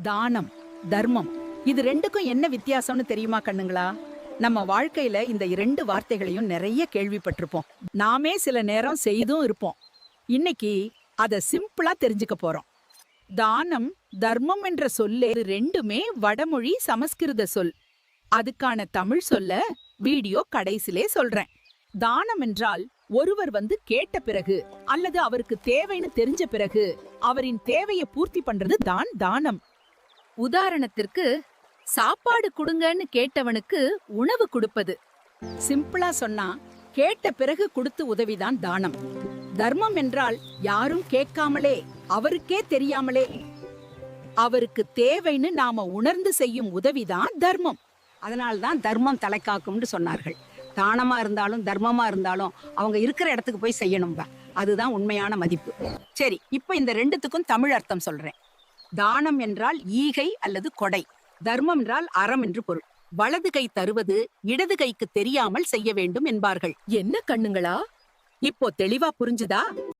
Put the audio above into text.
தானம், தர்மம் இது ரெண்டுக்கும் என்ன வித்தியாசம்னு தெரியுமா கண்ணுங்களா? நம்ம வாழ்க்கையில இந்த இரண்டு வார்த்தைகளையும் நிறைய கேள்விப்பட்டிருப்போம். நாமே சில நேரம் செய்தும் இருப்போம். இன்னைக்கு அத சிம்பிளா தெரிஞ்சுக்க போறோம். தானம், தர்மம் என்ற சொல்லே ரெண்டுமே வடமொழி சமஸ்கிருத சொல். அதுக்கான தமிழ் சொல்ல வீடியோ கடைசிலே சொல்றேன். தானம் என்றால் ஒருவர் கேட்ட பிறகு அல்லது அவருக்கு தேவைன்னு தெரிஞ்ச பிறகு அவரின் தேவையை பூர்த்தி பண்றது தான் தானம். உதாரணத்திற்கு சாப்பாடு குடுங்கன்னு கேட்டவனுக்கு உணவு கொடுப்பது. சிம்பிளா சொன்னா கேட்ட பிறகு கொடுத்து உதவிதான் தானம். தர்மம் என்றால் யாரும் கேட்காமலே, அவருக்கே தெரியாமலே அவருக்கு தேவைன்னு நாம உணர்ந்து செய்யும் உதவிதான் தர்மம். அதனால்தான் தர்மம் தலை காக்கும்னு சொன்னார்கள். தானமா இருந்தாலும் தர்மமா இருந்தாலும் அவங்க இருக்கிற இடத்துக்கு போய் செய்யணும்பா. அதுதான் உண்மையான மதிப்பு. சரி, இப்ப இந்த ரெண்டுத்துக்கும் தமிழ் அர்த்தம் சொல்றேன். தானம் என்றால் ஈகை அல்லது கொடை. தர்மம் என்றால் அறம் என்று பொருள். வலது கை தருவது இடது கைக்கு தெரியாமல் செய்ய வேண்டும் என்பார்கள். என்ன கண்ணுங்களா? இப்போ தெளிவா புரிஞ்சுதா?